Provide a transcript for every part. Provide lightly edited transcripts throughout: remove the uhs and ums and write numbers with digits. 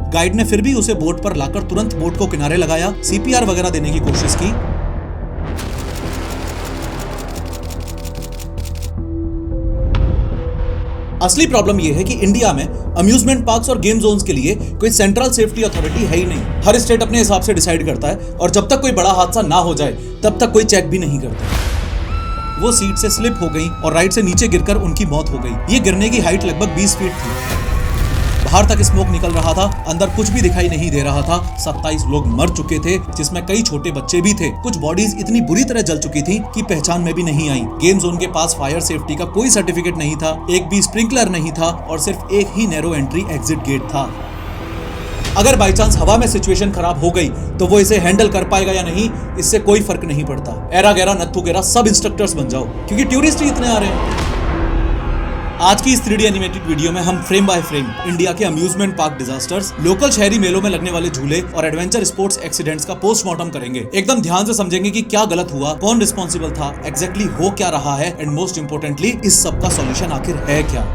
Guide ने फिर भी उसे बोट पर लाकर तुरंत बोट को किनारे लगाया, सीपीआर वगैरह देने की कोशिश की। असली प्रॉब्लम यह है कि इंडिया में अम्यूजमेंट पार्क्स और गेम जोन्स के लिए कोई सेंट्रल सेफ्टी अथॉरिटी है ही नहीं। हर स्टेट अपने हिसाब से डिसाइड करता है और जब तक कोई बड़ा हादसा ना हो जाए तब तक कोई चेक भी नहीं करता। वो सीट से स्लिप हो गई और राइड से नीचे गिरकर उनकी मौत हो गई। ये गिरने की हाइट लगभग 20 फीट थी। बाहर तक स्मोक निकल रहा था, अंदर कुछ भी दिखाई नहीं दे रहा था। 27 लोग मर चुके थे, जिसमें कई छोटे बच्चे भी थे। कुछ बॉडीज इतनी बुरी तरह जल चुकी थी कि पहचान में भी नहीं आई। गेम जोन के पास फायर सेफ्टी का कोई सर्टिफिकेट नहीं था, एक भी स्प्रिंकलर नहीं था और सिर्फ एक ही नैरो एंट्री एग्जिट गेट था। अगर बाई चांस हवा में सिचुएशन खराब हो गई तो वो इसे हैंडल कर पाएगा या नहीं, इससे कोई फर्क नहीं पड़ता। एरा गैरा नत्थु गेरा सब इंस्ट्रक्टर्स बन जाओ, क्योंकि टूरिस्ट ही इतने आ रहे हैं। आज की इस 3D एनिमेटेड वीडियो में हम फ्रेम बाय फ्रेम इंडिया के अम्यूजमेंट पार्क डिजास्टर्स, लोकल शहरी मेलों में लगने वाले झूले और एडवेंचर स्पोर्ट्स एक्सीडेंट्स का पोस्टमार्टम करेंगे। एकदम ध्यान से समझेंगे कि क्या गलत हुआ, कौन रिस्पॉन्सिबल था, एग्जैक्टली हो क्या रहा है एंड मोस्ट इंपोर्टेंटली इस सब का सॉल्यूशन आखिर है क्या।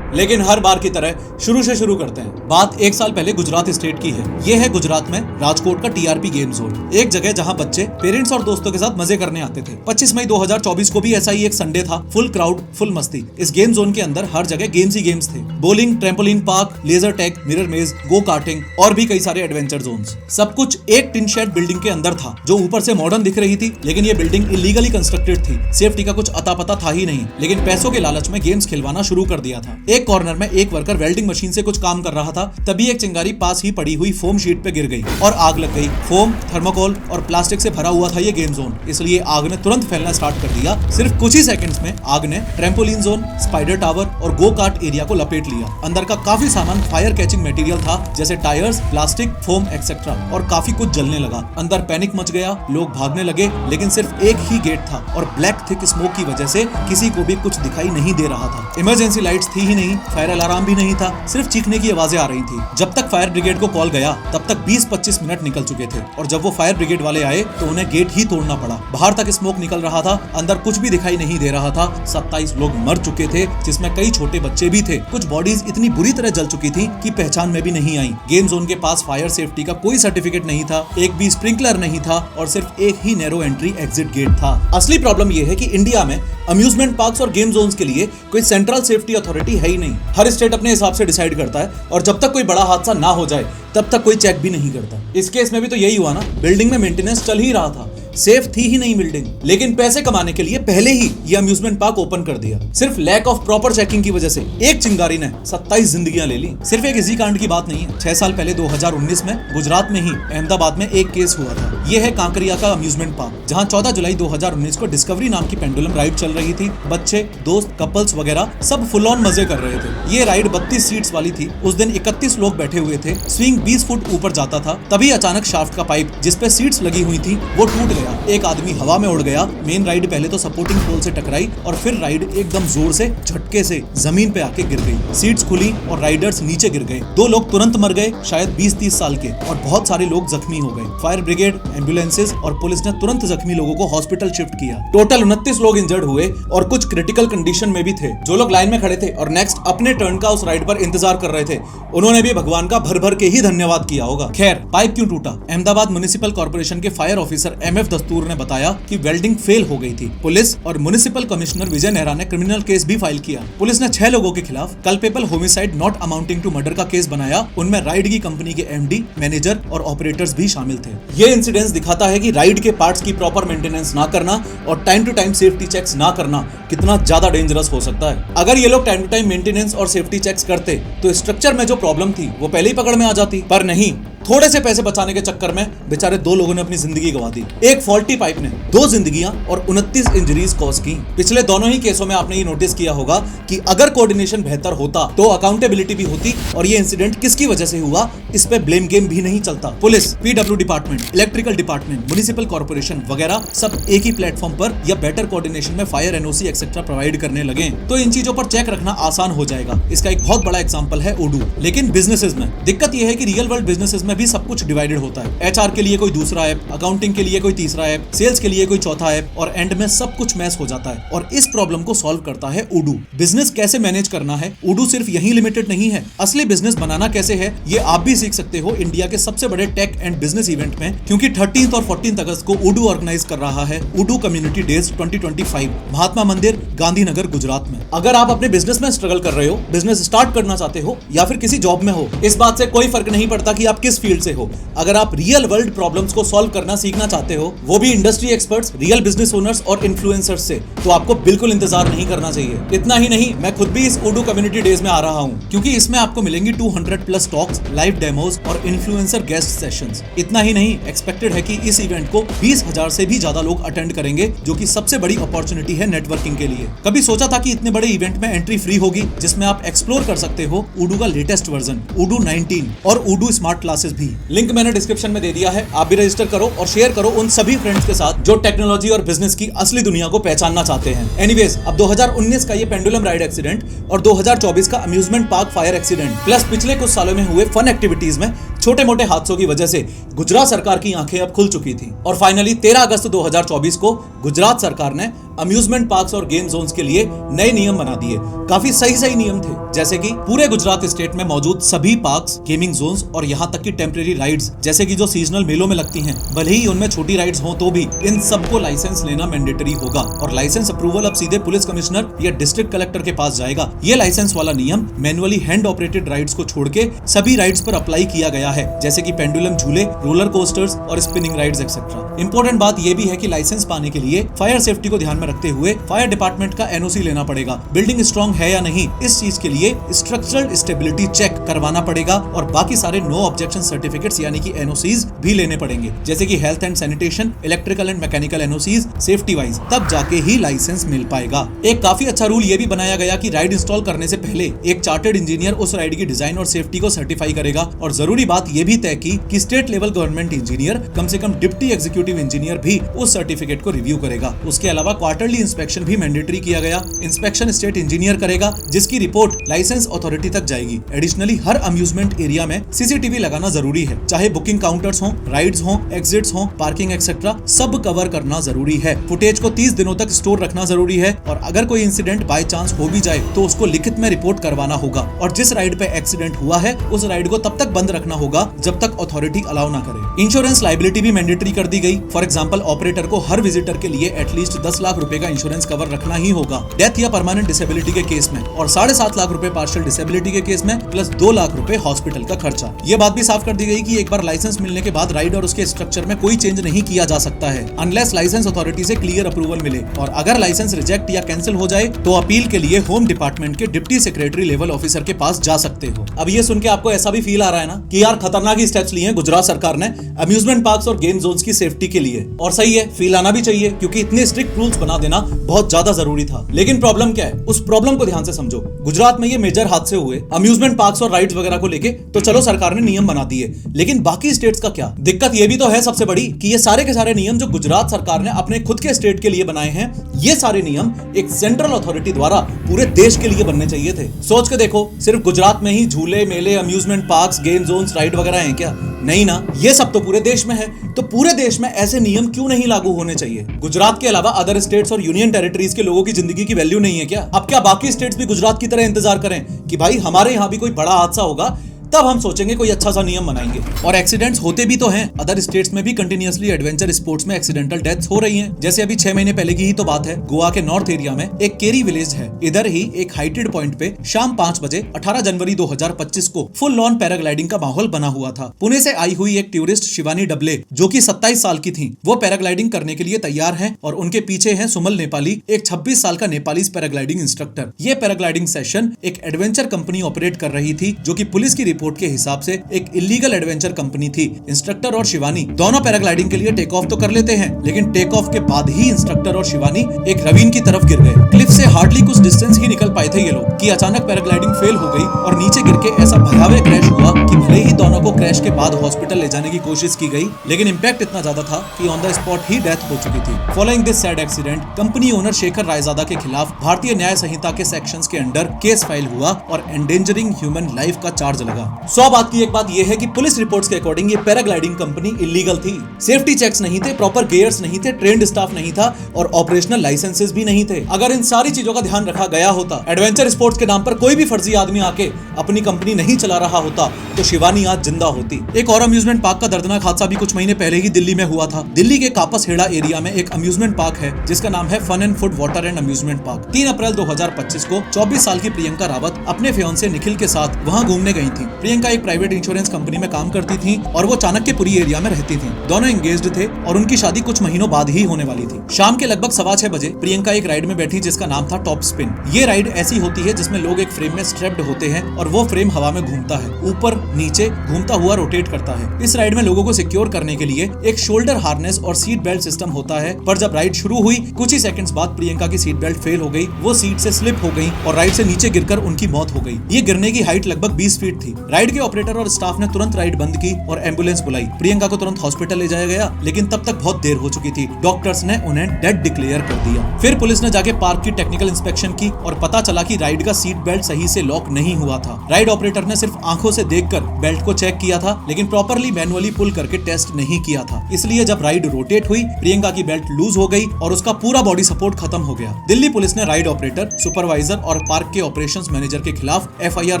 लेकिन हर बार की तरह शुरू से शुरू करते हैं। बात 1 साल पहले गुजरात स्टेट की है। ये है गुजरात में राजकोट का टीआरपी गेम जोन, एक जगह जहां बच्चे पेरेंट्स और दोस्तों के साथ मजे करने आते थे। 25 मई 2024 को भी ऐसा ही एक संडे था। फुल क्राउड, फुल मस्ती। इस गेम जोन के अंदर हर जगह गेम्स ही गेम्स थे। Bowling, trampoline park, laser tag, mirror maze, go karting और भी कई सारे एडवेंचर जोन्स। सब कुछ एक टिन शेड बिल्डिंग के अंदर था, जो ऊपर से मॉडर्न दिख रही थी, लेकिन ये बिल्डिंग इलीगली कंस्ट्रक्टेड थी। सेफ्टी का कुछ अता पता था ही नहीं, लेकिन पैसों के लालच में गेम्स खिलवाना शुरू कर दिया था। एक कॉर्नर में एक वर्कर वेल्डिंग मशीन से कुछ काम कर रहा था, तभी एक चिंगारी पास ही पड़ी हुई फोम शीट पे गिर गई और आग लग गई। फोम, थर्मोकोल और प्लास्टिक से भरा हुआ था ये गेम जोन, इसलिए आग ने तुरंत फैलना स्टार्ट कर दिया। सिर्फ कुछ ही सेकंड्स में आग ने ट्रैम्पोलिन जोन, स्पाइडर टावर और गो कार्ट एरिया को लपेट लिया। अंदर का काफी सामान फायर कैचिंग मटेरियल था, जैसे टायर्स, प्लास्टिक, फोम एक्सेट्रा, और काफी कुछ जलने लगा। अंदर पैनिक मच गया, लोग भागने लगे, लेकिन सिर्फ एक ही गेट था और ब्लैक थिक स्मोक की वजह से किसी को भी कुछ दिखाई नहीं दे रहा था। इमरजेंसी लाइट्स थी ही नहीं, फायर अलार्म भी नहीं था, सिर्फ चीखने की आवाजें आ रही थी। जब तक फायर ब्रिगेड को कॉल गया तब तक 20-25 मिनट निकल चुके थे और जब वो फायर ब्रिगेड वाले आए तो उन्हें गेट ही तोड़ना पड़ा। बाहर तक स्मोक निकल रहा था, अंदर कुछ भी दिखाई नहीं दे रहा था। 27 लोग मर चुके थे, जिसमें कई छोटे बच्चे भी थे। कुछ बॉडीज इतनी बुरी तरह जल चुकी थी कि पहचान में भी नहीं आई। गेम जोन के पास फायर सेफ्टी का कोई सर्टिफिकेट नहीं था, एक भी स्प्रिंकलर नहीं था और सिर्फ एक ही नैरो एंट्री एग्जिट गेट था। असली प्रॉब्लम यह है कि इंडिया में अम्यूजमेंट पार्क्स और गेम जोन्स के लिए कोई सेंट्रल सेफ्टी अथॉरिटी है ही नहीं। हर स्टेट अपने हिसाब से डिसाइड करता है और जब तक कोई बड़ा हादसा ना हो जाए तब तक कोई चेक भी नहीं करता। इस केस में भी तो यही हुआ ना, बिल्डिंग में मेंटेनेंस चल ही रहा था, सेफ थी ही नहीं बिल्डिंग, लेकिन पैसे कमाने के लिए पहले ही ये अम्यूजमेंट पार्क ओपन कर दिया। सिर्फ लैक ऑफ प्रॉपर चेकिंग की वजह से एक चिंगारी ने 27 जिंदगियां ले ली। सिर्फ एक इसी कांड की बात नहीं है। 6 साल पहले 2019 में गुजरात में ही अहमदाबाद में एक केस हुआ था। यह है कांकरिया का अम्यूजमेंट पार्क, जहां 14 जुलाई 2019 को डिस्कवरी नाम की पेंडुलम राइड चल रही थी। बच्चे, दोस्त, कपल्स वगैरह सब फुल ऑन मजे कर रहे थे। ये राइड 32 सीट्स वाली थी। उस दिन 31 लोग बैठे हुए थे। स्विंग 20 फुट ऊपर जाता था, तभी अचानक शाफ्ट का पाइप जिसपे सीट्स लगी हुई थी वो टूट गया। एक आदमी हवा में उड़ गया। मेन राइड पहले तो सपोर्टिंग पोल से टकराई और फिर राइड एकदम जोर से झटके से जमीन पे आके गिर गई। सीट्स खुली और राइडर्स नीचे गिर गए। 2 लोग तुरंत मर गए, शायद 20-30 साल के, और बहुत सारे लोग जख्मी हो गए। फायर ब्रिगेड, एम्बुलेंसेज और पुलिस ने तुरंत जख्मी लोगों को हॉस्पिटल शिफ्ट किया। टोटल 29 लोग इंजर्ड हुए और कुछ क्रिटिकल कंडीशन में भी थे। जो लोग लाइन में खड़े थे और नेक्स्ट अपने टर्न का उस राइड पर इंतजार कर रहे थे, उन्होंने भी भगवान का भर भर के ही धन्यवाद किया होगा। खैर, पाइप क्यों टूटा? अहमदाबाद म्युनिसिपल कॉर्पोरेशन के फायर ऑफिसर MF दस्तूर ने बताया कि वेल्डिंग फेल हो गई थी। पुलिस और म्युनिसिपल कमिश्नर विजय नेहरा ने क्रिमिनल केस भी फाइल किया। पुलिस ने 6 लोगों के खिलाफ culpable homicide not amounting to murder का केस बनाया। उनमें राइड की कंपनी के MD, मैनेजर और ऑपरेटर्स भी शामिल थे। ये इंसिडेंस दिखाता है कि राइड के पार्ट्स की प्रॉपर मेंटेनेंस ना करना और time to time safety checks ना करना कितना ज्यादा डेंजरस हो सकता है। अगर ये लोग टाइम टू टाइम मेंटेनेंस और सेफ्टी चेक्स करते तो स्ट्रक्चर में जो प्रॉब्लम थी वो पहले ही पकड़ में आ जाती, पर नहीं। थोड़े से पैसे बचाने के चक्कर में बेचारे 2 लोगों ने अपनी जिंदगी गंवा दी। एक फॉल्टी पाइप ने 2 जिंदगियां और 29 इंजरीज कॉज की। पिछले दोनों ही केसों में आपने ये नोटिस किया होगा कि अगर कोऑर्डिनेशन बेहतर होता तो अकाउंटेबिलिटी भी होती और ये इंसिडेंट किसकी वजह से हुआ इस पे ब्लेम गेम भी नहीं चलता। Police, PW department, electrical department, municipal corporation वगैरह सब एक ही प्लेटफॉर्म पर या बेटर कोऑर्डिनेशन में फायर NOC एक्सेट्रा प्रोवाइड करने लगे तो इन चीजों पर चेक रखना आसान हो जाएगा। इसका एक बहुत बड़ा एग्जांपल है ओडू। लेकिन बिजनेसेस में दिक्कत यह है कि रियल वर्ल्ड बिजनेसेस में भी सब कुछ डिवाइडेड होता है। एचआर के लिए कोई दूसरा ऐप, अकाउंटिंग के लिए कोई तीसरा ऐप, सेल्स के लिए कोई चौथा ऐप, और एंड में सब कुछ मैस हो जाता है। और इस प्रॉब्लम को सॉल्व करता है उडू। बिजनेस कैसे मैनेज करना है, उडू सिर्फ यहीं लिमिटेड नहीं है। असली बिजनेस बनाना कैसे है, ये आप भी सीख सकते हो इंडिया के सबसे बड़े टेक एंड बिजनेस इवेंट में, क्योंकि 13 और 14 अगस्त को उडू ऑर्गेनाइज कर रहा है उडू कम्युनिटी डेज 2025 महात्मा मंदिर, गांधीनगर, गुजरात में। अगर आप अपने बिजनेस में स्ट्रगल कर रहे हो, बिजनेस स्टार्ट करना चाहते हो, या फिर किसी जॉब में हो, इस बात से कोई फर्क नहीं पड़ता कि आप किस फील्ड से हो। अगर आप रियल वर्ल्ड प्रॉब्लम्स को सॉल्व करना सीखना चाहते हो, वो भी industry experts, real business owners और इन्फ्लुएंसर्स से, तो आपको बिल्कुल इंतजार नहीं करना चाहिए। इतना ही नहीं, मैं खुद भी इस उडू कम्युनिटी डेज में आ रहा हूँ, क्योंकि इसमें आपको मिलेंगी 200+ टॉक्स, लाइव डेमोज और इन्फ्लुएंसर गेस्ट सेशंस। इतना ही नहीं, एक्सपेक्टेड है कि इस इवेंट को 20,000 से भी ज्यादा लोग अटेंड करेंगे, जो कि सबसे बड़ी अपॉर्चुनिटी है नेटवर्किंग के लिए। कभी सोचा था कि इतने बड़े इवेंट में एंट्री फ्री होगी, जिसमें आप एक्सप्लोर कर सकते हो उडू का लेटेस्ट वर्जन उडू 19 और उडू स्मार्ट क्लासेस भी। लिंक मैंने डिस्क्रिप्शन में दे दिया है, आप भी रजिस्टर करो और शेयर करो उन सभी फ्रेंड्स के साथ जो टेक्नोलॉजी और बिजनेस की असली दुनिया को पहचानना चाहते हैं। एनीवेज, अब 2019 का ये पेंडुलम राइड एक्सीडेंट और 2024 का amusement park fire accident plus पिछले कुछ सालों में हुए फन एक्टिविटीज में छोटे मोटे हादसों की वजह से गुजरात सरकार की आंखें अब खुल चुकी थी। और फाइनली 13 अगस्त 2024 को गुजरात सरकार ने अम्यूजमेंट पार्क्स और गेम जोन्स के लिए नए नियम बना दिए। काफी सही नियम थे, जैसे कि पूरे गुजरात स्टेट में मौजूद सभी पार्क्स, गेमिंग जोन्स और यहाँ तक कि टेम्परेरी राइड्स, जैसे कि जो सीजनल मेलों में लगती हैं, भले ही उनमें छोटी राइड्स हो तो भी इन सबको लाइसेंस लेना मैंडेटरी होगा। और लाइसेंस अप्रूवल अब सीधे पुलिस कमिश्नर या डिस्ट्रिक्ट कलेक्टर के पास जाएगा। ये लाइसेंस वाला नियम मैनुअली हैंड ऑपरेटेड राइड्स को छोड़ के सभी राइड्स पर अप्लाई किया गया है, जैसे कि पेंडुलम झूले, रोलर कोस्टर्स और स्पिनिंग राइड्स एक्सेट्रा। इंपॉर्टेंट बात यह भी है कि लाइसेंस पाने के लिए फायर सेफ्टी को ध्यान में रखते हुए फायर डिपार्टमेंट का एनओसी लेना पड़ेगा। बिल्डिंग स्ट्रॉन्ग है या नहीं, इस चीज के लिए स्ट्रक्चरल स्टेबिलिटी चेक करवाना पड़ेगा और बाकी सारे नो ऑब्जेक्शन सर्टिफिकेट्स यानी कि एनओसीज भी लेने पड़ेंगे, जैसे कि health and sanitation, electrical and mechanical NOCs, safety wise, तब जाके ही लाइसेंस मिल पाएगा। एक काफी अच्छा रूल ये भी बनाया गया कि राइड इंस्टॉल करने से पहले एक चार्टर्ड इंजीनियर उस राइड की डिजाइन और सेफ्टी को सर्टिफाई करेगा। और जरूरी बात यह भी तय की कि स्टेट लेवल गवर्नमेंट इंजीनियर, कम से कम डिप्टी एग्जीक्यूटिव इंजीनियर भी उस सर्टिफिकेट को रिव्यू करेगा। उसके अलावा क्वार्टरली इंस्पेक्शन भी मैंडेटरी किया गया। इंस्पेक्शन स्टेट इंजीनियर करेगा, जिसकी रिपोर्ट लाइसेंस अथॉरिटी तक जाएगी। एडिशनली हर अम्यूजमेंट एरिया में सीसीटीवी लगाना जरूरी है, चाहे बुकिंग काउंटर्स हो, राइड्स हो, एग्जिट्स हो, पार्किंग एक्सेट्रा, सब कवर करना जरूरी है। फुटेज को 30 दिनों तक स्टोर रखना जरूरी है और अगर कोई इंसिडेंट बाय चांस हो भी जाए तो उसको लिखित में रिपोर्ट करवाना होगा। और जिस राइड पे एक्सीडेंट हुआ है उस राइड को तब तक बंद रखना होगा जब तक अथॉरिटी अलाउ ना करे। इंश्योरेंस लायबिलिटी भी मैंडेटरी कर दी गई। फॉर एग्जांपल, ऑपरेटर को हर विजिटर के लिए एटलीस्ट 10 लाख रुपए का इंश्योरेंस कवर रखना ही होगा, डेथ या परमानेंट डिसेबिलिटी के केस में, और 7.5 लाख रुपए पार्शियल डिसेबिलिटी के केस में, प्लस 2 लाख रुपए हॉस्पिटल का खर्चा। ये बात भी साफ कर दी गई कि एक बार लाइसेंस मिलने के बाद राइड और उसके स्ट्रक्चर में कोई चेंज नहीं किया जा सकता है अनलेस लाइसेंस अथॉरिटी से क्लियर अप्रूवल मिले। और अगर लाइसेंस रिजेक्ट या कैंसिल हो जाए तो अपील के लिए होम डिपार्टमेंट के डिप्टी सेक्रेटरी लेवल ऑफिसर के पास जा सकते हो। अब ये सुन के आपको ऐसा भी फील आ रहा है ना कि यार खतरनाक ही स्टेप्स लिए हैं गुजरात सरकार ने अम्यूजमेंट पार्क्स और गेम जोन्स की सेफ्टी के लिए। और सही है, फील आना भी चाहिए, क्योंकि इतने स्ट्रिक्ट रूल्स बना देना बहुत ज्यादा जरूरी था। लेकिन प्रॉब्लम क्या है, उस प्रॉब्लम को ध्यान से समझो। गुजरात में ये मेजर हादसे हुए अम्यूजमेंट पार्क्स और राइड्स वगैरह को लेके, तो चलो सरकार ने नियम बना दिए, लेकिन बाकी स्टेट्स का क्या? दिक्कत ये भी तो है सबसे बड़ी कि ये सारे के सारे नियम जो गुजरात सरकार ने अपने खुद के स्टेट के लिए बनाए हैं, ये सारे नियम एक सेंट्रल अथॉरिटी द्वारा पूरे देश के लिए बनने चाहिए थे। सोच के देखो, सिर्फ गुजरात में ही झूले, मेले, amusement parks, game zones, ride वगैरह हैं क्या? नहीं ना, ये सब तो पूरे देश में है। तो पूरे देश में ऐसे नियम क्यों नहीं लागू होने चाहिए? गुजरात के अलावा अदर स्टेट्स और यूनियन टेरिटरीज के लोगों की जिंदगी की वैल्यू नहीं है क्या? अब क्या बाकी स्टेट्स भी गुजरात की तरह इंतजार करें कि भाई हमारे यहाँ भी कोई बड़ा हादसा होगा तब हम सोचेंगे कोई अच्छा सा नियम बनाएंगे? और एक्सीडेंट्स होते भी तो हैं। अदर स्टेट्स में भी कंटिन्यूअसली एडवेंचर स्पोर्ट्स में एक्सीडेंटल डेथ्स हो रही हैं। जैसे अभी 6 महीने पहले की ही तो बात है, गोवा के नॉर्थ एरिया में एक केरी विलेज है, इधर ही एक हाइटेड पॉइंट पे शाम 5 बजे 18 जनवरी 2025 को फुल लॉन पैराग्लाइडिंग का माहौल बना हुआ था। पुणे से आई हुई एक टूरिस्ट शिवानी डबले, जो कि 27 साल की थी, वो पैराग्लाइडिंग करने के लिए तैयार है और उनके पीछे है सुमल नेपाली, एक 26 साल का नेपाली पैराग्लाइडिंग इंस्ट्रक्टर। ये पैराग्लाइडिंग सेशन एक एडवेंचर कंपनी ऑपरेट कर रही थी, जो कि पुलिस की रिपोर्ट के हिसाब से एक इलीगल एडवेंचर कंपनी थी। इंस्ट्रक्टर और शिवानी दोनों पैराग्लाइडिंग के लिए टेक ऑफ तो कर लेते हैं, लेकिन टेक ऑफ के बाद ही इंस्ट्रक्टर और शिवानी एक रवीन की तरफ गिर गए। क्लिफ से हार्डली कुछ डिस्टेंस ही निकल पाए थे ये लोग कि अचानक पैराग्लाइडिंग फेल हो गई और नीचे गिर के ऐसा भयावह क्रैश हुआ कि भले ही दोनों को क्रैश के बाद हॉस्पिटल ले जाने की कोशिश की गई, लेकिन इंपैक्ट इतना ज्यादा था कि on the spot he death हो चुकी थी। Following this sad accident, company owner Shekhar Raizada के खिलाफ भारतीय न्याय संहिता के सेक्शंस के अंडर केस फाइल हुआ और एंडेंजरिंग ह्यूमन लाइफ का चार्ज लगा। गया। 100 बात की एक बात यह है कि पुलिस रिपोर्ट्स के अकॉर्डिंग ये पैराग्लाइडिंग कंपनी इलीगल थी। सेफ्टी चेक्स नहीं थे, प्रॉपर गियर्स नहीं थे, ट्रेंड स्टाफ नहीं था और ऑपरेशनल लाइसेंसेस भी नहीं थे। अगर इन सारी चीजों का ध्यान रखा गया होता, एडवेंचर स्पोर्ट्स के नाम पर कोई भी फर्जी आदमी आके अपनी कंपनी नहीं चला रहा होता, तो शिवानी आज जिंदा होती। एक और अम्यूजमेंट पार्क का दर्दनाक हादसा भी कुछ महीने पहले ही दिल्ली में हुआ था। दिल्ली के कापसहेड़ा एरिया में एक अम्यूजमेंट पार्क है जिसका नाम है fun and food water and amusement park. 3 अप्रैल 2025 को 24 साल की प्रियंका रावत अपने फियांसे निखिल के साथ वहां घूमने गई थी। प्रियंका एक प्राइवेट इंश्योरेंस कंपनी में काम करती थी और वो चाणक्यपुरी एरिया में रहती थी। दोनों एंगेज्ड थे और उनकी शादी कुछ महीनों बाद ही होने वाली थी। शाम के लगभग 6:15 बजे प्रियंका एक राइड में बैठी जिसका नाम था टॉप स्पिन। ये राइड ऐसी होती है जिसमें लोग एक फ्रेम में स्ट्रेप्ड होते हैं और वो फ्रेम हवा में घूमता है, ऊपर नीचे घूमता हुआ रोटेट करता है। इस राइड में लोगों को सिक्योर करने के लिए एक शोल्डर हार्नेस और सीट बेल्ट सिस्टम होता है, पर जब राइड शुरू हुई कुछ ही सेकंड्स बाद प्रियंका की सीट बेल्ट फेल हो गई, वो सीट से स्लिप हो गई और राइड से नीचे गिरकर उनकी मौत हो गई। ये गिरने की हाइट लगभग 20 फीट थी। राइड के ऑपरेटर और स्टाफ ने तुरंत राइड बंद की और एम्बुलेंस बुलाई। प्रियंका को तुरंत हॉस्पिटल ले जाया गया, लेकिन तब तक बहुत देर हो चुकी थी। डॉक्टर्स ने उन्हें डेड डिक्लेयर कर दिया। फिर पुलिस ने जाके पार्क की टेक्निकल इंस्पेक्शन की और पता चला कि राइड का सीट बेल्ट सही से लॉक नहीं हुआ था। राइड ऑपरेटर ने सिर्फ आंखों से देखकर बेल्ट को चेक किया था, लेकिन प्रॉपर्ली मैनुअली पुल करके टेस्ट नहीं किया था। इसलिए जब राइड रोटेट हुई, प्रियंका की बेल्ट लूज हो गई और उसका पूरा बॉडी सपोर्ट खत्म हो गया। दिल्ली पुलिस ने राइड ऑपरेटर, सुपरवाइजर और पार्क के ऑपरेशंस मैनेजर के खिलाफ FIR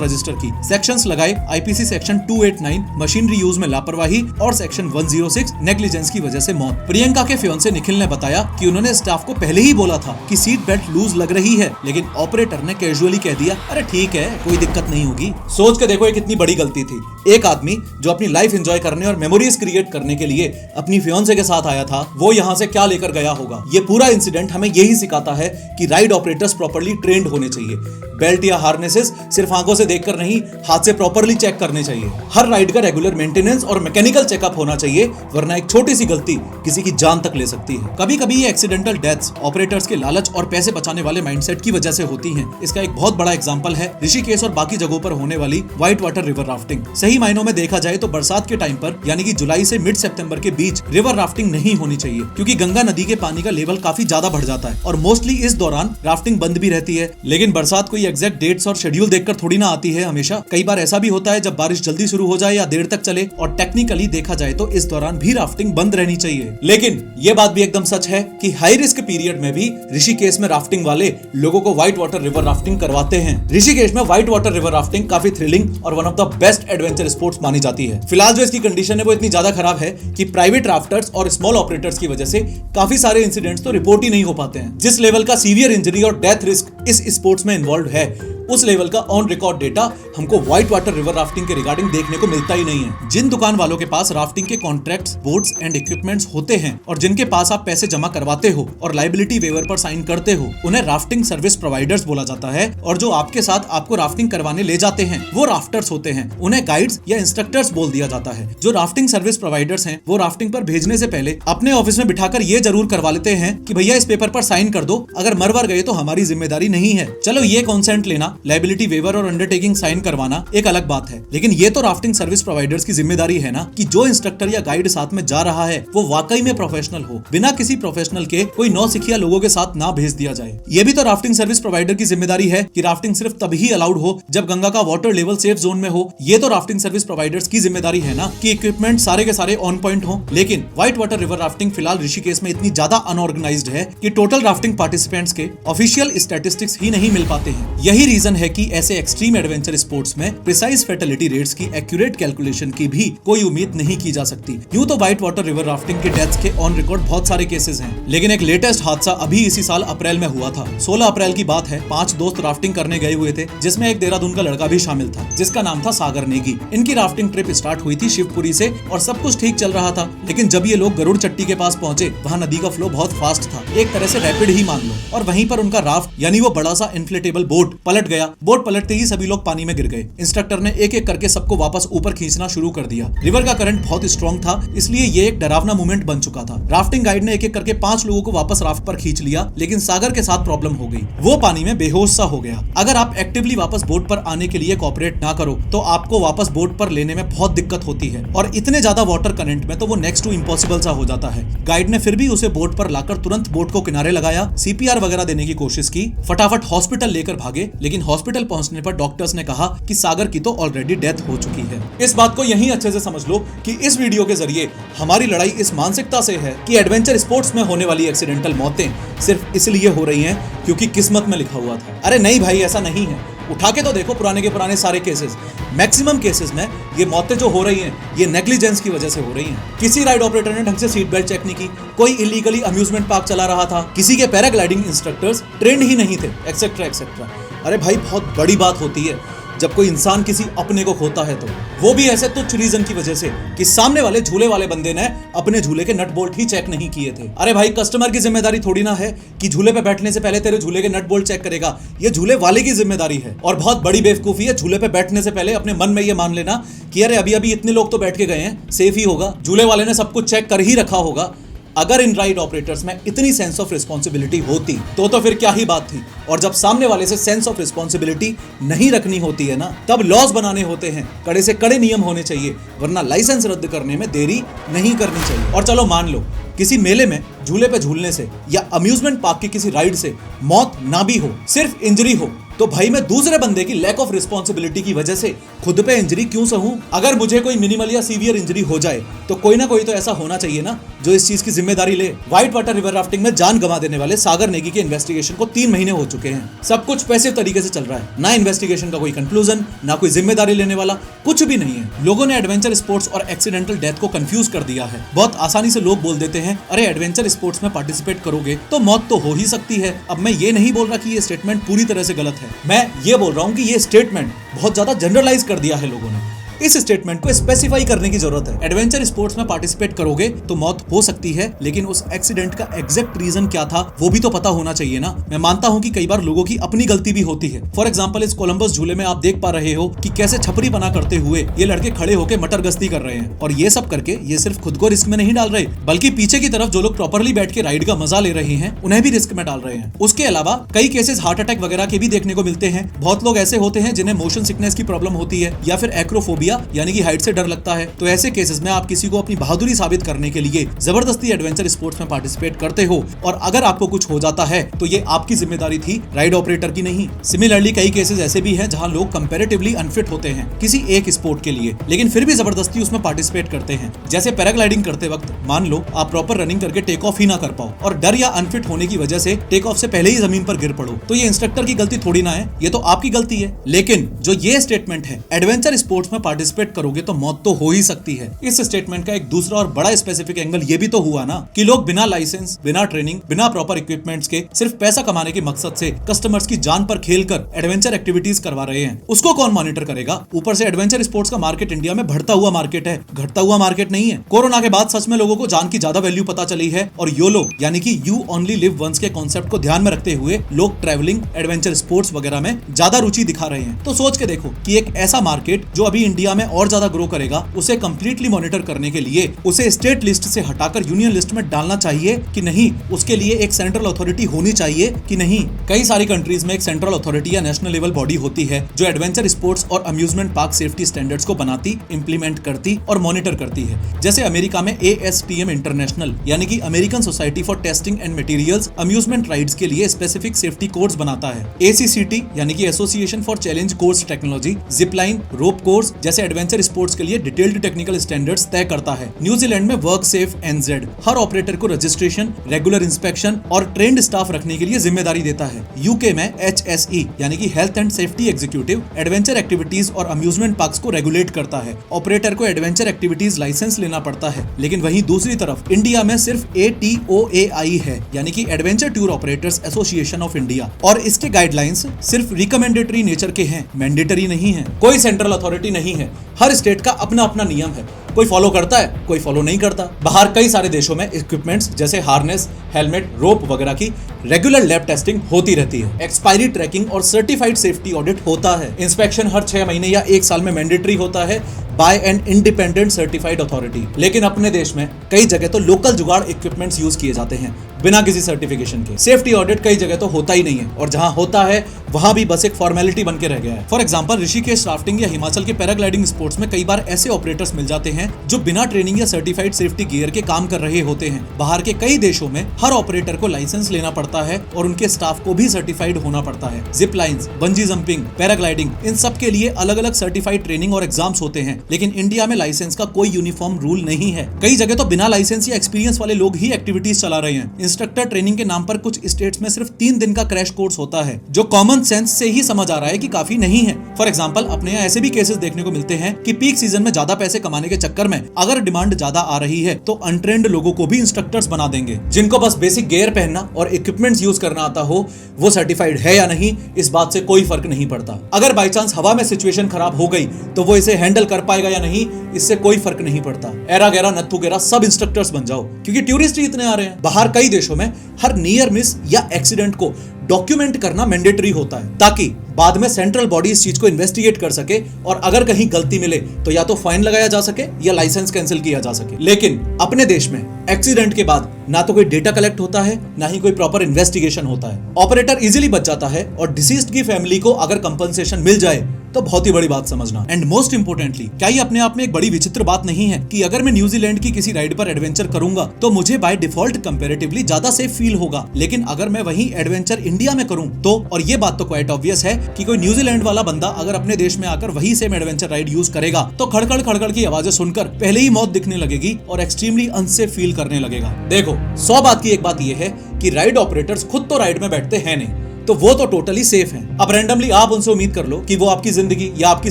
रजिस्टर की। सेक्शंस लगाए IPC सेक्शन 289 मशीनरी यूज में लापरवाही और सेक्शन 106 नेग्लिजेंस की वजह से मौत। प्रियंका के फियांसे निखिल ने बताया कि उन्होंने स्टाफ को पहले ही बोला था कि सीट बेल्ट लूज लग रही है, लेकिन ऑपरेटर ने कैजुअली कह दिया, अरे ठीक है, कोई दिक्कत नहीं होगी। सोच के देखो ये कितनी बड़ी गलती थी। एक आदमी जो अपनी लाइफ एंजॉय करने और मेमोरीज क्रिएट करने के लिए अपनी फियांसे के साथ आया था, वो यहाँ से क्या लेकर गया होगा। ये पूरा इंसिडेंट हमें यही सिखाता है कि राइड ऑपरेटर्स प्रॉपर्ली ट्रेंड होने चाहिए। बेल्ट या हार्नेसेस सिर्फ आंखों से देखकर नहीं, हाथ से प्रॉपर्ली चेक करने चाहिए। हर राइड का रेगुलर मेंटेनेंस और मैकेनिकल चेकअप होना चाहिए, वरना एक छोटी सी गलती किसी की जान तक ले सकती है। कभी कभी ये एक्सीडेंटल डेथ्स ऑपरेटर्स के लालच और पैसे बचाने वाले माइंडसेट की वजह से होती हैं। इसका एक बहुत बड़ा एग्जांपल है ऋषिकेश और बाकी जगहों पर होने वाली व्हाइट वाटर रिवर राफ्टिंग। सही मायनों में देखा जाए तो बरसात के टाइम पर यानी कि जुलाई से मिड सितंबर के बीच रिवर राफ्टिंग नहीं होनी चाहिए, क्योंकि गंगा नदी के पानी का लेवल काफी ज्यादा बढ़ जाता है और मोस्टली इस दौरान राफ्टिंग बंद भी रहती है। लेकिन बरसात कोई एग्जैक्ट डेट्स और शेड्यूल देखकर थोड़ी ना आती है हमेशा। कई बार ऐसा भी होता है जब बारिश जल्दी शुरू हो जाए या देर तक चले, और टेक्निकली देखा जाए तो इस दौरान भी राफ्टिंग बंद रहनी चाहिए। लेकिन ये बात भी एकदम सच है कि हाई रिस्क पीरियड में भी ऋषिकेश में राफ्टिंग वाले लोगों को व्हाइट वाटर रिवर राफ्टिंग करवाते हैं। ऋषिकेश में व्हाइट वाटर रिवर राफ्टिंग काफी थ्रिलिंग और one of the best adventure sports मानी जाती है। फिलहाल जो इसकी कंडीशन है वो इतनी ज्यादा खराब है कि प्राइवेट राफ्टर्स और स्मॉल ऑपरेटर्स की वजह से काफी सारे इंसिडेंट्स तो रिपोर्ट ही नहीं हो पाते हैं। जिस लेवल का सीवियर इंजरी और डेथ रिस्क इस स्पोर्ट्स में इन्वॉल्व है, उस लेवल का ऑन रिकॉर्ड डेटा हमको व्हाइट वाटर रिवर राफ्टिंग के रिगार्डिंग देखने को मिलता ही नहीं है। जिन दुकान वालों के पास राफ्टिंग के कॉन्ट्रैक्ट्स, बोट्स एंड इक्विपमेंट्स होते हैं और जिनके पास आप पैसे जमा करवाते हो और लायबिलिटी वेवर पर साइन करते हो, उन्हें राफ्टिंग सर्विस प्रोवाइडर्स बोला जाता है। और जो आपके साथ आपको राफ्टिंग करवाने ले जाते हैं वो राफ्टर्स होते हैं, उन्हें गाइड्स या इंस्ट्रक्टर्स बोल दिया जाता है। जो राफ्टिंग सर्विस प्रोवाइडर्स हैं वो राफ्टिंग पर भेजने से पहले अपने ऑफिस में बिठाकर ये जरूर करवा लेते हैं कि भैया इस पेपर पर साइन कर दो, अगर मर गए तो हमारी जिम्मेदारी नहीं है। चलो ये कॉन्सेंट लेना, लायबिलिटी वेवर और अंडरटेकिंग साइन करवाना एक अलग बात है, लेकिन ये तो राफ्टिंग सर्विस प्रोवाइडर्स की जिम्मेदारी है ना कि जो इंस्ट्रक्टर या गाइड साथ में जा रहा है वो वाकई में प्रोफेशनल हो, बिना किसी प्रोफेशनल के कोई नौसिखिया लोगों के साथ ना भेज दिया जाए। ये भी तो राफ्टिंग सर्विस प्रोवाइडर की जिम्मेदारी है कि राफ्टिंग सिर्फ तभी अलाउड हो जब गंगा का वाटर लेवल सेफ जोन में हो। ये तो राफ्टिंग सर्विस प्रोवाइडर्स की जिम्मेदारी है ना कि इक्विपमेंट सारे के सारे ऑन पॉइंट हो। लेकिन व्हाइट वाटर रिवर राफ्टिंग फिलहाल ऋषिकेश में इतनी ज्यादा अनऑर्गेनाइज्ड है कि टोटल राफ्टिंग पार्टिसिपेंट्स के ऑफिशियल स्टैटिस्टिक्स ही नहीं मिल पाते हैं। यही रीजन है कि ऐसे एक्सट्रीम एडवेंचर स्पोर्ट्स में प्रिसाइज फैटेलिटी रेट्स की एक्यूरेट कैलकुलेशन की भी कोई उम्मीद नहीं की जा सकती। यूं तो व्हाइट वाटर रिवर राफ्टिंग के डेथ्स के ऑन रिकॉर्ड बहुत सारे केसेस हैं, लेकिन एक लेटेस्ट हादसा अभी इसी साल अप्रैल में हुआ था। 16 अप्रैल की बात है। 5 दोस्त राफ्टिंग करने गए हुए थे, जिसमें एक देहरादून का लड़का भी शामिल था जिसका नाम था सागर नेगी। इनकी राफ्टिंग ट्रिप स्टार्ट हुई थी शिवपुरी से और सब कुछ ठीक चल रहा था, लेकिन जब ये लोग गरुड़ चट्टी के पास पहुंचे, वहाँ नदी का फ्लो बहुत फास्ट था, एक तरह से रैपिड ही मान लो, और वहीं पर उनका राफ्ट यानी वो बड़ा सा इन्फ्लेटेबल बोट पलट गया। बोट पलटते ही सभी लोग पानी में गिर गए। इंस्ट्रक्टर ने एक एक करके सबको वापस ऊपर खींचना शुरू कर दिया। रिवर का करंट बहुत स्ट्रॉन्ग था, इसलिए ये एक डरावना मूवमेंट बन चुका था। राफ्टिंग गाइड ने एक एक करके 5 लोगों को वापस राफ्ट पर खींच लिया, लेकिन सागर के साथ प्रॉब्लम हो गई। वो पानी में बेहोश सा हो गया। अगर आप एक्टिवली वापस बोट पर आने के लिए कोऑपरेट ना करो तो आपको वापस बोट पर लेने में बहुत दिक्कत होती है, और इतने ज्यादा वाटर करंट में तो वो नेक्स्ट टू इम्पॉसिबल सा हो जाता है। गाइड ने फिर भी उसे बोट पर लाकर तुरंत बोट को किनारे लगाया, CPR वगैरह देने की कोशिश की, फटाफट हॉस्पिटल लेकर भागे, लेकिन हॉस्पिटल पहुंचने पर डॉक्टर्स ने कहा कि सागर की तो ऑलरेडी डेथ हो चुकी है। इस बात को यहीं अच्छे से समझ लो कि इस वीडियो के जरिए हमारी लड़ाई इस मानसिकता से है कि एडवेंचर स्पोर्ट्स में होने वाली एक्सीडेंटल मौतें सिर्फ इसलिए हो रही हैं क्योंकि किस्मत में लिखा हुआ था। अरे नहीं भाई, ऐसा नहीं है। उठा के तो देखो पुराने के पुराने सारे केसेस, मैक्सिमम केसेस में ये मौतें जो हो रही हैं ये नेग्लिजेंस की वजह से हो रही हैं। किसी राइड ऑपरेटर ने ढंग से सीट बेल्ट चेक नहीं की, कोई इलीगली अम्यूजमेंट पार्क चला रहा था, किसी के पैराग्लाइडिंग इंस्ट्रक्टर्स ट्रेंड ही नहीं थे, एक्सेट्रा एक्सेट्रा। अरे भाई, बहुत बड़ी बात होती है जब कोई इंसान किसी अपने को खोता है, तो वो भी ऐसे तुच्छ रीजन की वजह से कि सामने वाले झूले वाले बंदे ने अपने झूले के नट बोल्ट ही चेक नहीं किए थे। अरे भाई, कस्टमर की जिम्मेदारी थोड़ी ना है कि झूले पे बैठने से पहले तेरे झूले के नट बोल्ट चेक करेगा, ये झूले वाले की जिम्मेदारी है। और बहुत बड़ी बेवकूफी है झूले पे बैठने से पहले अपने मन में ये मान लेना कि अरे अभी अभी इतने लोग तो बैठ के गए हैं, सेफ ही होगा, झूले वाले ने सब कुछ चेक कर ही रखा होगा। अगर इन राइड ऑपरेटर्स में इतनी सेंस ऑफ रिस्पॉन्सिबिलिटी होती तो फिर क्या ही बात थी। और जब सामने वाले से सेंस ऑफ रिस्पॉन्सिबिलिटी नहीं रखनी होती है ना, तब लॉस बनाने होते हैं, कड़े से कड़े नियम होने चाहिए, वरना लाइसेंस रद्द करने में देरी नहीं करनी चाहिए। और चलो मान लो किसी मेले में झूले पे झूलने से या अम्यूजमेंट पार्क की किसी राइड से मौत ना भी हो, सिर्फ इंजरी हो, तो भाई मैं दूसरे बंदे की लैक ऑफ रिस्पॉन्सिबिलिटी की वजह से खुद पे इंजरी क्यों सहूं? अगर मुझे कोई मिनिमल या सीवियर इंजरी हो जाए तो कोई ना कोई तो ऐसा होना चाहिए ना जो इस चीज की जिम्मेदारी ले। व्हाइट वाटर रिवर राफ्टिंग में जान गंवा देने वाले सागर नेगी के इन्वेस्टिगेशन को 3 महीने हो चुके हैं। सब कुछ पैसिव तरीके से चल रहा है, ना इन्वेस्टिगेशन का कोई कंक्लूजन, ना कोई जिम्मेदारी लेने वाला, कुछ भी नहीं है। लोगों ने एडवेंचर स्पोर्ट्स और एक्सीडेंटल डेथ को कंफ्यूज कर दिया है। बहुत आसानी से लोग बोल देते हैं अरे एडवेंचर स्पोर्ट्स में पार्टिसिपेट करोगे तो मौत तो हो ही सकती है। अब मैं ये नहीं बोल रहा कि ये स्टेटमेंट पूरी तरह से गलत है, मैं ये बोल रहा हूँ कि ये स्टेटमेंट बहुत ज्यादा जनरलाइज कर दिया है लोगों ने। इस स्टेटमेंट को स्पेसिफाई करने की जरूरत है। एडवेंचर स्पोर्ट्स में पार्टिसिपेट करोगे तो मौत हो सकती है, लेकिन उस एक्सीडेंट का एग्जैक्ट रीजन क्या था वो भी तो पता होना चाहिए ना। मैं मानता हूं कि कई बार लोगों की अपनी गलती भी होती है। फॉर एग्जांपल इस कोलंबस झूले में आप देख पा रहे हो कि कैसे छपरी पना करते हुए ये लड़के खड़े होकर मटर गश्ती कर रहे हैं, और ये सब करके ये सिर्फ खुद को रिस्क में नहीं डाल रहे, बल्कि पीछे की तरफ जो लोग प्रॉपरली बैठ के राइड का मजा ले रहे हैं उन्हें भी रिस्क में डाल रहे हैं। उसके अलावा कई केसेस हार्ट अटैक वगैरह के भी देखने को मिलते हैं। बहुत लोग ऐसे होते हैं जिन्हें मोशन सिकनेस की प्रॉब्लम होती है या फिर एक्रोफोबिया यानी कि हाइट से डर लगता है। तो ऐसे केसेस में आप किसी को अपनी बहादुरी साबित करने के लिए जबरदस्ती एडवेंचर स्पोर्ट्स में पार्टिसिपेट करते हो, और अगर आपको कुछ हो जाता है तो ये आपकी जिम्मेदारी थी, राइड ऑपरेटर की नहीं। सिमिलरली कई केसेस ऐसे भी हैं जहां लोग कंपैरेटिवली अनफिट होते हैं किसी एक स्पोर्ट के लिए, लेकिन फिर भी जबरदस्ती उसमें पार्टिसिपेट करते हैं। जैसे पैराग्लाइडिंग करते वक्त मान लो आप प्रॉपर रनिंग करके टेक ऑफ ही ना कर पाओ और डर या अनफिट होने की वजह से टेक ऑफ से पहले ही जमीन पर गिर पड़ो, तो ये इंस्ट्रक्टर की गलती थोड़ी ना है, ये तो आपकी गलती है। लेकिन जो ये स्टेटमेंट है एडवेंचर स्पोर्ट्स में पार्टिसिपेट करोगे तो मौत तो हो ही सकती है, इस स्टेटमेंट का एक दूसरा और बड़ा स्पेसिफिक एंगल ये भी तो हुआ ना कि लोग बिना लाइसेंस, बिना ट्रेनिंग, बिना प्रॉपर इक्विपमेंट्स के सिर्फ पैसा कमाने के मकसद से कस्टमर्स की जान पर खेलकर एडवेंचर एक्टिविटीज करवा रहे हैं। उसको कौन मॉनिटर करेगा? ऊपर से एडवेंचर स्पोर्ट्स का मार्केट इंडिया में बढ़ता हुआ मार्केट है, घटता हुआ मार्केट नहीं है। कोरोना के बाद सच में लोगों को जान की ज्यादा वैल्यू पता चली है, और योलो यानी कि यू ओनली लिव वंस के कॉन्सेप्ट को ध्यान में रखते हुए लोग ट्रैवलिंग, एडवेंचर स्पोर्ट्स वगैरह में ज्यादा रुचि दिखा रहे हैं। तो सोच के देखो कि एक ऐसा मार्केट जो अभी इंडिया में और ज्यादा ग्रो करेगा, उसे कंप्लीटली मॉनिटर करने के लिए उसे स्टेट लिस्ट से हटाकर यूनियन लिस्ट में डालना चाहिए कि नहीं, उसके लिए एक सेंट्रल अथॉरिटी होनी चाहिए कि नहीं। कई सारी कंट्रीज में एक सेंट्रल अथॉरिटी या नेशनल लेवल बॉडी होती है जो एडवेंचर स्पोर्ट्स और अम्यूजमेंट पार्क सेफ्टी स्टैंडर्ड्स को बनाती, इंप्लीमेंट करती और मॉनिटर करती है। जैसे अमेरिका में ASTM इंटरनेशनल यानी कि American society for testing and materials amusement rides के लिए स्पेसिफिक सेफ्टी कोड्स बनाता है। ACCT यानी कि association for challenge course technology Zipline, rope course जैसे एडवेंचर स्पोर्ट्स के लिए डिटेल्ड टेक्निकल स्टैंडर्ड्स तय करता है। न्यूजीलैंड में वर्क सेफ NZ हर ऑपरेटर को रजिस्ट्रेशन, रेगुलर इंस्पेक्शन और ट्रेंड स्टाफ रखने के लिए जिम्मेदारी देता है। यूके में HSE यानी कि health and safety executive adventure activities और अम्यूजमेंट पार्क्स को रेगुलेट करता है। ऑपरेटर को एडवेंचर एक्टिविटीज लाइसेंस लेना पड़ता है, लेकिन वहीं दूसरी तरफ इंडिया में सिर्फ ATOAI है यानी कि adventure tour operators association of India, और इसके गाइडलाइंस सिर्फ रिकमेंडेटरी नेचर के हैं, मैंडेटरी नहीं है। कोई सेंट्रल अथॉरिटी नहीं है, हर स्टेट का अपना अपना नियम है, कोई फॉलो करता है, कोई फॉलो नहीं करता। बाहर कई सारे देशों में इक्विपमेंट्स जैसे हार्नेस, हेलमेट, रोप वगैरह की रेगुलर लैब टेस्टिंग होती रहती है। एक्सपायरी ट्रैकिंग और सर्टिफाइड सेफ्टी ऑडिट होता है। इंस्पेक्शन हर 6 महीने या 1 साल में मैंडेटरी होता है by an independent certified authority. लेकिन अपने देश में कई जगह तो लोकल जुगाड़ इक्विपमेंट्स यूज किए जाते हैं, बिना किसी सर्टिफिकेशन के। सेफ्टी ऑडिट कई जगह तो होता ही नहीं है, और जहां होता है वहां भी बस एक फॉर्मेलिटी बन के रह गया है। फॉर एग्जांपल, ऋषिकेश राफ्टिंग या हिमाचल के पैराग्लाइडिंग स्पोर्ट्स में कई बार ऐसे ऑपरेटर्स मिल जाते हैं जो बिना ट्रेनिंग या सर्टिफाइड सेफ्टी गियर के काम कर रहे होते हैं। बाहर के कई देशों में हर ऑपरेटर को लाइसेंस लेना पड़ता है और उनके स्टाफ को भी सर्टिफाइड होना पड़ता है। Zip lines, bungee jumping, paragliding, इन सब के लिए अलग अलग सर्टिफाइड ट्रेनिंग और एग्जाम्स होते हैं, लेकिन इंडिया में लाइसेंस का कोई यूनिफॉर्म रूल नहीं है। कई जगह तो बिना लाइसेंस या एक्सपीरियंस वाले लोग ही एक्टिविटीज चला रहे हैं। इंस्ट्रक्टर ट्रेनिंग के नाम पर कुछ स्टेट्स में सिर्फ 3 दिन का क्रैश कोर्स होता है, जो कॉमन सेंस से ही समझ आ रहा है कि काफी नहीं है। फॉर एग्जांपल, अपने यहाँ ऐसे भी केसेस देखने को मिलते हैं कि पीक सीजन में ज्यादा पैसे कमाने के चक्कर में अगर डिमांड ज्यादा आ रही है तो अनट्रेंड लोगों को भी इंस्ट्रक्टर्स बना देंगे। जिनको बस बेसिक गियर पहनना और इक्विपमेंट्स यूज करना आता हो, वो सर्टिफाइड है या नहीं, इस बात से कोई फर्क नहीं पड़ता। अगर बाई चांस हवा में सिचुएशन खराब हो गई तो वो इसे हैंडल कर पाएगा या नहीं, इससे कोई फर्क नहीं पड़ता। एरा गैरा नत्थु गैरा सब इंस्ट्रक्टर्स बन जाओ, क्योंकि टूरिस्ट ही इतने आ रहे हैं। बाहर कई देशों में हर नियर मिस या एक्सीडेंट को डॉक्यूमेंट करना मैंडेटरी होता है, ताकि बाद में सेंट्रल बॉडी इस चीज को इन्वेस्टिगेट कर सके और अगर कहीं गलती मिले तो या तो फाइन लगाया जा सके या लाइसेंस कैंसिल किया जा सके। लेकिन अपने देश में एक्सीडेंट के बाद ना तो कोई डेटा कलेक्ट होता है, ना ही कोई प्रॉपर इन्वेस्टिगेशन होता है। ऑपरेटर इजीली बच जाता है और डिसीज्ड की फैमिली को अगर कंपनसेशन मिल जाए तो बहुत ही बड़ी बात समझना। एंड मोस्ट इंपोर्टेंटली, क्या ये अपने आप में एक बड़ी विचित्र बात नहीं है कि अगर मैं न्यूजीलैंड की किसी राइड पर एडवेंचर करूंगा तो मुझे बाय डिफॉल्ट कंपैरेटिवली ज्यादा सेफ फील होगा, लेकिन अगर मैं वही एडवेंचर इंडिया में करूं तो, और ये बात तो क्वाइट ऑब्वियस है कि कोई न्यूजीलैंड वाला बंदा अगर अपने देश में आकर वही सेम एडवेंचर राइड यूज करेगा तो खड़खड़ खड़खड़ की आवाजें सुनकर पहले ही मौत दिखने लगेगी और एक्सट्रीमली अनसेफ फील करने लगेगा। देखो, 100 बात की एक बात यह है कि राइड ऑपरेटर्स खुद तो राइड में बैठते हैं नहीं, तो वो तो टोटली सेफ हैं। अब रैंडमली आप उनसे उम्मीद कर लो कि वो आपकी जिंदगी या आपकी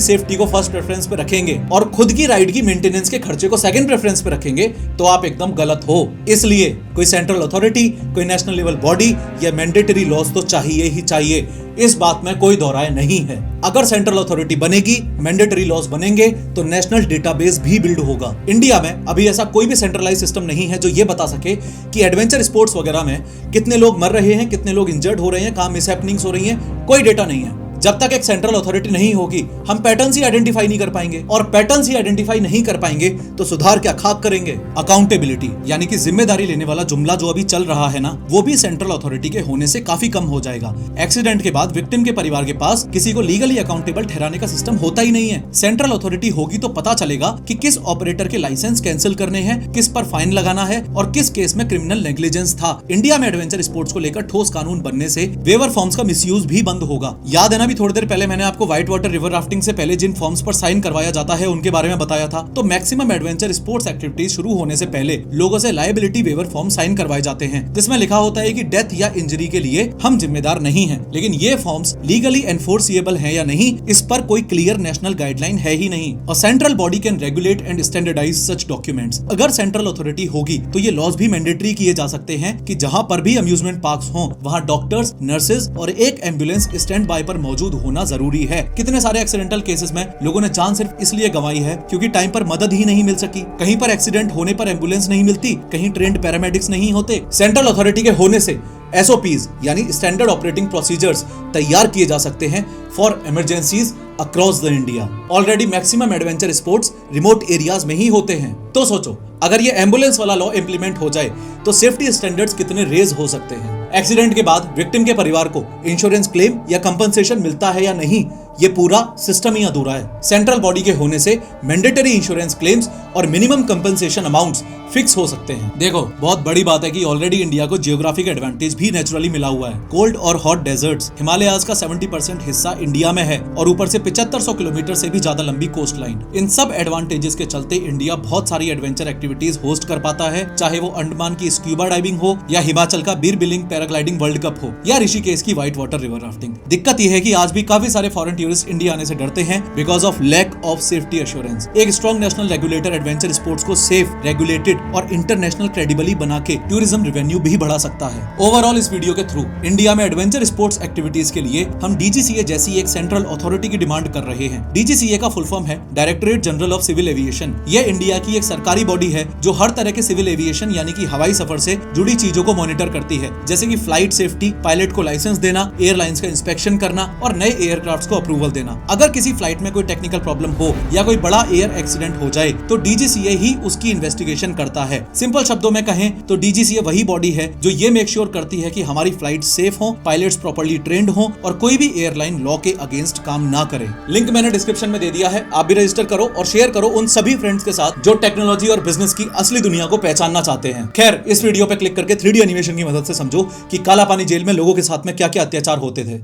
सेफ्टी को फर्स्ट प्रेफरेंस पे रखेंगे और खुद की राइड की मेंटेनेंस के खर्चे को सेकंड प्रेफरेंस पे रखेंगे, तो आप एकदम गलत हो। इसलिए कोई सेंट्रल अथॉरिटी, कोई नेशनल लेवल बॉडी या मैंडेटरी लॉज तो चाहिए ही चाहिए, इस बात में कोई दो राय नहीं है। अगर सेंट्रल अथॉरिटी बनेगी, मैंडेटरी लॉज बनेंगे, तो नेशनल डेटाबेस भी बिल्ड होगा। इंडिया में अभी ऐसा कोई भी सेंट्रलाइज सिस्टम नहीं है जो ये बता सके कि एडवेंचर स्पोर्ट्स वगैरह में कितने लोग मर रहे हैं, कितने लोग इंजर्ड हो रहे हैं, कहां मिसहैपनिंग्स हो रही हैं, कोई डेटा नहीं है। जब तक एक सेंट्रल अथॉरिटी नहीं होगी, हम पैटर्न्स ही आइडेंटिफाई नहीं कर पाएंगे, और पैटर्न्स ही आइडेंटिफाई नहीं कर पाएंगे तो सुधार क्या खाक करेंगे। अकाउंटेबिलिटी यानी कि जिम्मेदारी लेने वाला जुमला जो अभी चल रहा है ना, वो भी सेंट्रल अथॉरिटी के होने से काफी कम हो जाएगा। एक्सीडेंट के बाद विक्टिम के परिवार के पास किसी को लीगली अकाउंटेबल ठहराने का सिस्टम होता ही नहीं है। सेंट्रल अथॉरिटी होगी तो पता चलेगा कि किस ऑपरेटर के लाइसेंस कैंसिल करने हैं, किस पर फाइन लगाना है और किस केस में क्रिमिनल नेग्लिजेंस था। इंडिया में एडवेंचर स्पोर्ट्स को लेकर ठोस कानून बनने से वेवर फॉर्म्स का मिसयूज भी बंद होगा। याद है ना, थोड़ी देर पहले मैंने आपको व्हाइट वाटर रिवर राफ्टिंग से पहले जिन फॉर्म्स पर साइन करवाया जाता है उनके बारे में बताया था। तो मैक्सिमम एडवेंचर स्पोर्ट्स एक्टिविटीज शुरू होने से पहले लोगों से लायबिलिटी वेवर फॉर्म साइन करवाए जाते हैं, जिसमें लिखा होता है कि डेथ या इंजरी के लिए हम जिम्मेदार नहीं हैं। लेकिन ये फॉर्म्स लीगली एनफोर्सिएबल हैं या नहीं, इस पर कोई क्लियर नेशनल गाइडलाइन है ही नहीं। और central body can regulate and standardize such documents. अगर सेंट्रल अथॉरिटी होगी तो ये लॉज भी मैंडेटरी किए जा सकते हैं कि जहां पर भी अम्यूजमेंट पार्क्स हों, वहां डॉक्टर्स, नर्सेज और एक एम्बुलेंस स्टैंड बाय पर मौजूद होना जरूरी है। कितने सारे एक्सीडेंटल केसेस में लोगों ने जान सिर्फ इसलिए गंवाई है क्योंकि टाइम पर मदद ही नहीं मिल सकी। कहीं पर एक्सीडेंट होने पर एम्बुलेंस नहीं मिलती, कहीं ट्रेंड पैरामेडिक्स नहीं होते। सेंट्रल अथॉरिटी के होने से SOPs यानी स्टैंडर्ड ऑपरेटिंग प्रोसीजर्स तैयार किए जा सकते हैं for emergencies across the India. Already maximum adventure sports remote areas में ही होते हैं, तो सोचो अगर ये एम्बुलेंस वाला लॉ इंप्लीमेंट हो जाए तो सेफ्टी स्टैंडर्ड्स कितने रेज हो सकते हैं। एक्सीडेंट के बाद विक्टिम के परिवार को इंश्योरेंस क्लेम या कंपनसेशन मिलता है या नहीं, ये पूरा सिस्टम ही अधूरा है। सेंट्रल बॉडी के होने से मैंडेटरी इंश्योरेंस क्लेम्स और मिनिमम कंपनसेशन अमाउंट्स फिक्स हो सकते हैं। देखो, बहुत बड़ी बात है कि ऑलरेडी इंडिया को जियोग्राफिक एडवांटेज भी नेचुरली मिला हुआ है। कोल्ड और हॉट डेजर्ट्स, हिमालयाज का 70% हिस्सा इंडिया में है और ऊपर से 7500 किलोमीटर से भी ज्यादा लंबी कोस्ट लाइन। इन सब एडवांटेजेस के चलते इंडिया बहुत सारी एडवेंचर एक्टिविटीज होस्ट कर पाता है, चाहे वो अंडमान की स्क्यूबा डाइविंग हो या हिमाचल का Bir Billing paragliding world cup हो या ऋषिकेश की व्हाइट वाटर रिवर राफ्टिंग। दिक्कत यह है कि आज भी काफी सारे फॉरेन टूरिस्ट इंडिया आने से डरते हैं because of lack of safety assurance. एक strong national regulator adventure sports को सेफ, रेगुलेटेड और इंटरनेशनल क्रेडिबली बना के टूरिज्म रेवेन्यू भी बढ़ा सकता है। ओवरऑल इस वीडियो के थ्रू इंडिया में एडवेंचर स्पोर्ट्स एक्टिविटीज के लिए हम DGCA जैसी एक सेंट्रल अथॉरिटी की डिमांड कर रहे हैं। DGCA का फुल फॉर्म है Directorate General of Civil Aviation. यह इंडिया की एक सरकारी बॉडी है जो हर तरह के सिविल एविएशन यानी कि हवाई सफर से जुड़ी चीजों को मॉनिटर करती है, जैसे कि फ्लाइट सेफ्टी, पायलट को लाइसेंस देना, एयरलाइंस का इंस्पेक्शन करना और नए एयरक्राफ्ट्स को अप्रूव अप्रूवल देना। अगर किसी फ्लाइट में कोई टेक्निकल प्रॉब्लम हो या कोई बड़ा एयर एक्सीडेंट हो जाए तो DGCA ही उसकी इन्वेस्टिगेशन करता है। सिंपल शब्दों में कहें तो DGCA वही बॉडी है जो ये मेक श्योर करती है कि हमारी फ्लाइट सेफ हो, पायलट्स प्रॉपर्ली ट्रेंड हो और कोई भी एयरलाइन लॉ के अगेंस्ट काम ना करे। लिंक मैंने डिस्क्रिप्शन में दे दिया है, आप भी रजिस्टर करो और शेयर करो उन सभी फ्रेंड्स के साथ जो टेक्नोलॉजी और बिजनेस की असली दुनिया को पहचानना चाहते हैं। खैर, इस वीडियो पे क्लिक करके 3D एनिमेशन की मदद से समझो कि काला पानी जेल में लोगों के साथ में क्या क्या अत्याचार होते थे।